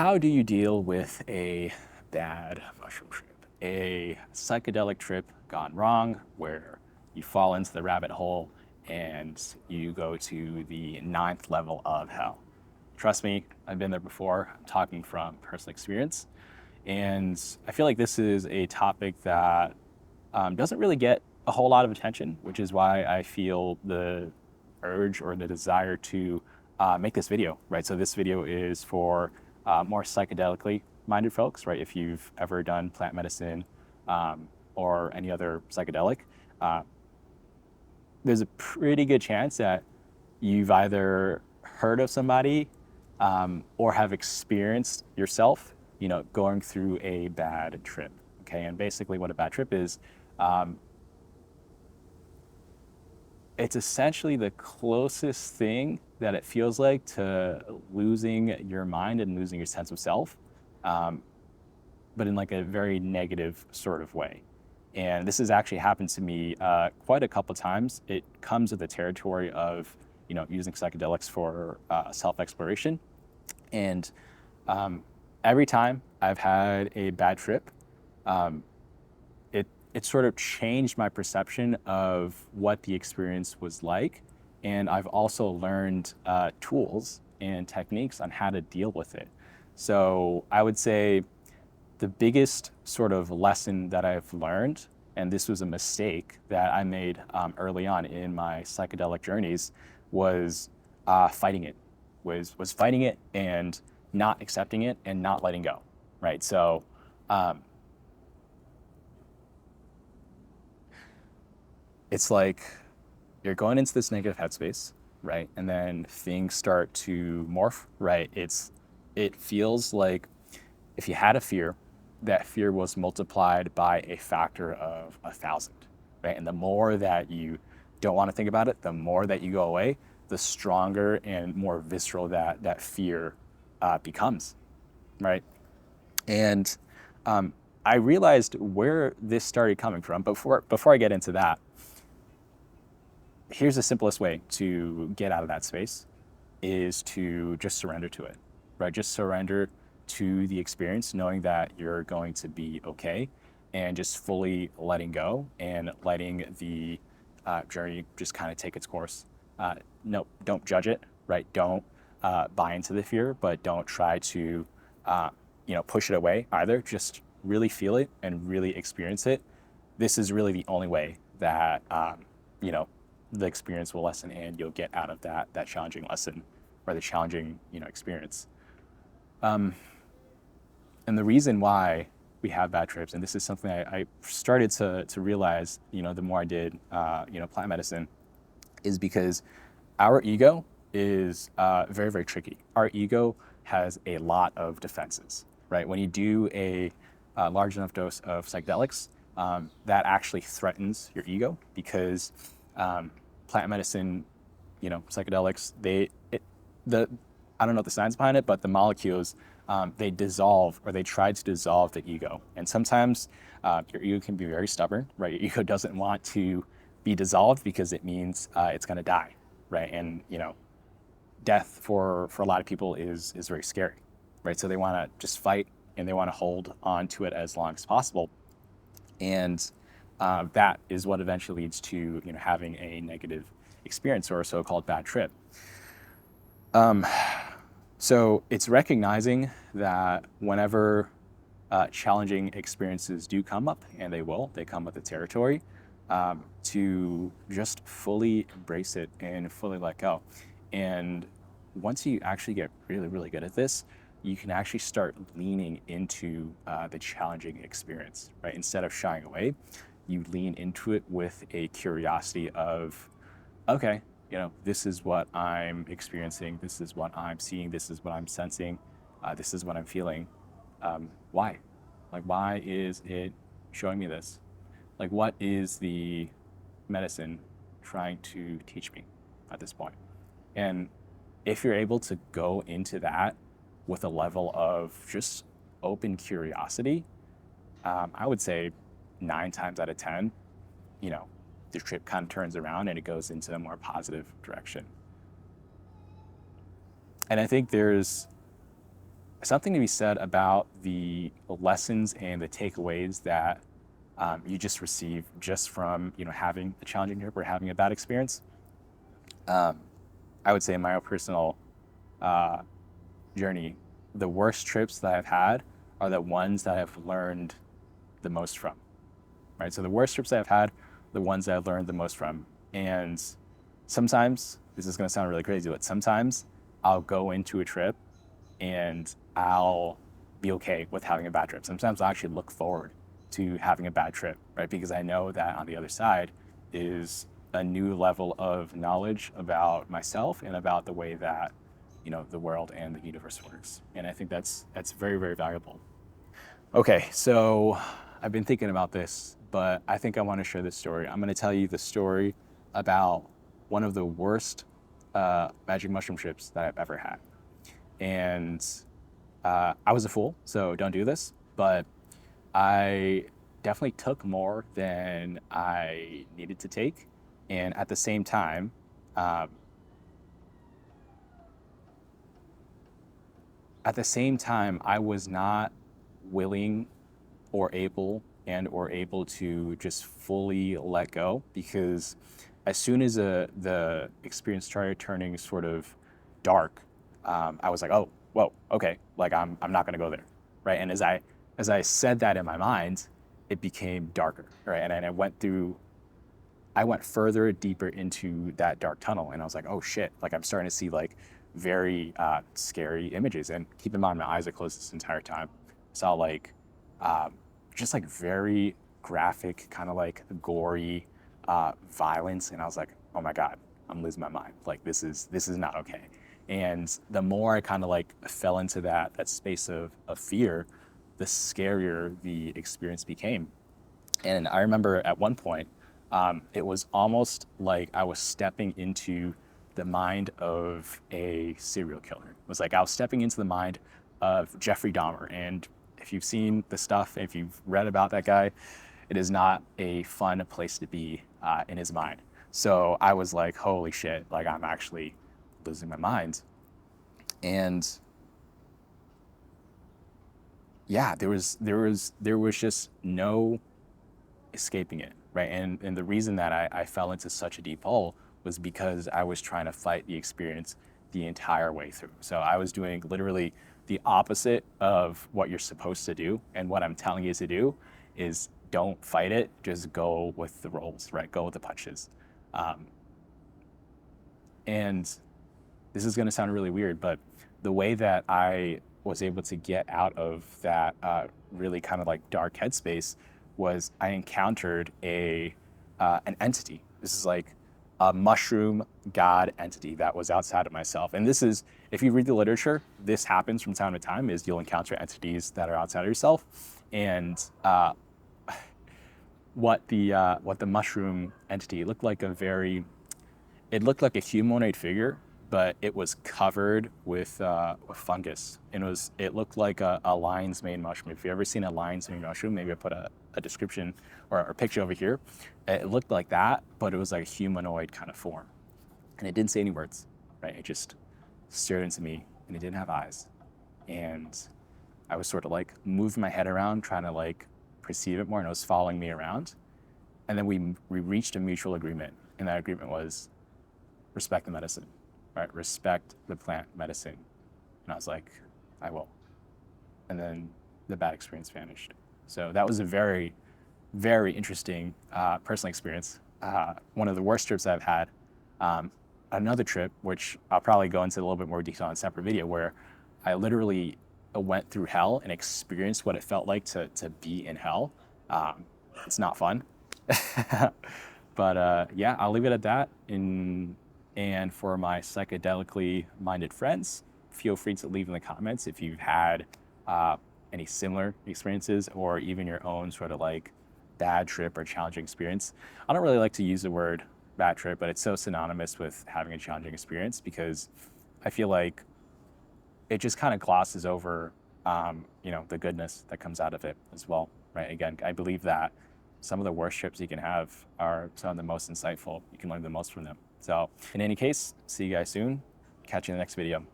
How do you deal with a bad mushroom trip? A psychedelic trip gone wrong, where you fall into the rabbit hole and you go to the ninth level of hell. Trust me, I've been there before. I'm talking from personal experience. And I feel like this is a topic that doesn't really get a whole lot of attention, which is why I feel the urge or the desire to make this video, right? So this video is for more psychedelically minded folks, right? If you've ever done plant medicine or any other psychedelic, uh, there's a pretty good chance that you've either heard of somebody or have experienced yourself, going through a bad trip. Okay, and basically, what a bad trip is, um, it's essentially the closest thing that it feels like to losing your mind and losing your sense of self, um, but in like a very negative sort of way. And this has actually happened to me quite a couple times. It comes with the territory of, using psychedelics for self-exploration. And every time I've had a bad trip, um, it sort of changed my perception of what the experience was like. And I've also learned tools and techniques on how to deal with it. So I would say the biggest sort of lesson that I've learned, and this was a mistake that I made early on in my psychedelic journeys, was fighting it. Was fighting it and not accepting it and not letting go. Right. So um, it's like you're going into this negative headspace, right? And then things start to morph, right? It feels like if you had a fear, that fear was multiplied by a factor of 1,000, right? And the more that you don't want to think about it, the more that you go away, the stronger and more visceral that fear becomes, right? And um, I realized where this started coming from. But before I get into that, here's the simplest way to get out of that space is to just surrender to it, right? Just surrender to the experience, knowing that you're going to be okay, and just fully letting go and letting the journey just kind of take its course. No, don't judge it, right? Don't buy into the fear, but don't try to, push it away either. Just really feel it and really experience it. This is really the only way that, you know, the experience will lessen and you'll get out of that challenging lesson or the challenging experience. Um, and the reason why we have bad trips, and this is something I started to realize, the more I did, plant medicine, is because our ego is very, very tricky. Our ego has a lot of defenses, right? When you do a large enough dose of psychedelics, that actually threatens your ego because plant medicine, psychedelics, the I don't know the science behind it, but the molecules, they dissolve, or they try to dissolve the ego. And sometimes your ego can be very stubborn, right? Your ego doesn't want to be dissolved because it means it's going to die, right? And death for a lot of people is very scary, right? So they want to just fight and they want to hold on to it as long as possible. And that is what eventually leads to having a negative experience or a so-called bad trip. So it's recognizing that whenever challenging experiences do come up, and they come with the territory, to just fully embrace it and fully let go. And once you actually get really, really good at this, you can actually start leaning into the challenging experience, right? Instead of shying away, you lean into it with a curiosity of, okay, this is what I'm experiencing, this is what I'm seeing, this is what I'm sensing, this is what I'm feeling. Why? Like, why is it showing me this? Like, what is the medicine trying to teach me at this point? And if you're able to go into that with a level of just open curiosity, I would say 9 times out of 10, you know, the trip kind of turns around and it goes into a more positive direction. And I think there's something to be said about the lessons and the takeaways that you just receive just from having a challenging trip or having a bad experience. I would say in my own personal journey, the worst trips that I've had are the ones that I've learned the most from. Right, so the worst trips that I've had, the ones that I've learned the most from, and sometimes this is going to sound really crazy, but sometimes I'll go into a trip and I'll be okay with having a bad trip. Sometimes I'll actually look forward to having a bad trip, right? Because I know that on the other side is a new level of knowledge about myself and about the way that, the world and the universe works. And I think that's very, very valuable. Okay, so I've been thinking about this, but I think I want to share this story. I'm going to tell you the story about one of the worst magic mushroom trips that I've ever had. And I was a fool, so don't do this, but I definitely took more than I needed to take. And at the same time, I was not willing or able to just fully let go, because as soon as the experience started turning sort of dark, I was like, oh, whoa, okay, like I'm not gonna go there, right? And as I said that in my mind, it became darker, right? And I went further deeper into that dark tunnel, and I was like, oh shit, like I'm starting to see like very scary images. And keep in mind, my eyes are closed this entire time. Saw like just like very graphic, kind of like gory violence, and I was like, oh my god, I'm losing my mind. Like this is not okay. And the more I kind of like fell into that space of fear, the scarier the experience became. And I remember at one point, it was almost like I was stepping into the mind of a serial killer. It was like I was stepping into the mind of Jeffrey Dahmer. And if you've seen the stuff, if you've read about that guy, it is not a fun place to be in his mind. So I was like, holy shit, like I'm actually losing my mind. And yeah, there was just no escaping it, right? And the reason that I fell into such a deep hole was because I was trying to fight the experience the entire way through. So I was doing literally the opposite of what you're supposed to do. And what I'm telling you to do is don't fight it, just go with the rolls, right? Go with the punches. And this is going to sound really weird, but the way that I was able to get out of that really kind of like dark headspace was I encountered an entity. This is like a mushroom god entity that was outside of myself. And this is, if you read the literature, this happens from time to time, is you'll encounter entities that are outside of yourself. And what the mushroom entity looked like it looked like a humanoid figure, but it was covered with fungus. And it looked like a lion's mane mushroom. If you've ever seen a lion's mane mushroom, maybe I put a description or a picture over here. It looked like that, but it was like a humanoid kind of form. And it didn't say any words, right? It just stared into me, and it didn't have eyes. And I was sort of like moving my head around, trying to like perceive it more, and it was following me around. And then we reached a mutual agreement, and that agreement was respect the medicine, right? Respect the plant medicine. And I was like, I will. And then the bad experience vanished. So that was a very, very interesting personal experience. One of the worst trips I've had. Another trip, which I'll probably go into a little bit more detail in a separate video, where I literally went through hell and experienced what it felt like to be in hell. It's not fun. But yeah, I'll leave it at that. And for my psychedelically minded friends, feel free to leave in the comments if you've had any similar experiences, or even your own sort of like bad trip or challenging experience. I don't really like to use the word bad trip, but it's so synonymous with having a challenging experience, because I feel like it just kind of glosses over the goodness that comes out of it as well, right? Again, I believe that some of the worst trips you can have are some of the most insightful. You can learn the most from them. So in any case, see you guys soon. Catch you in the next video.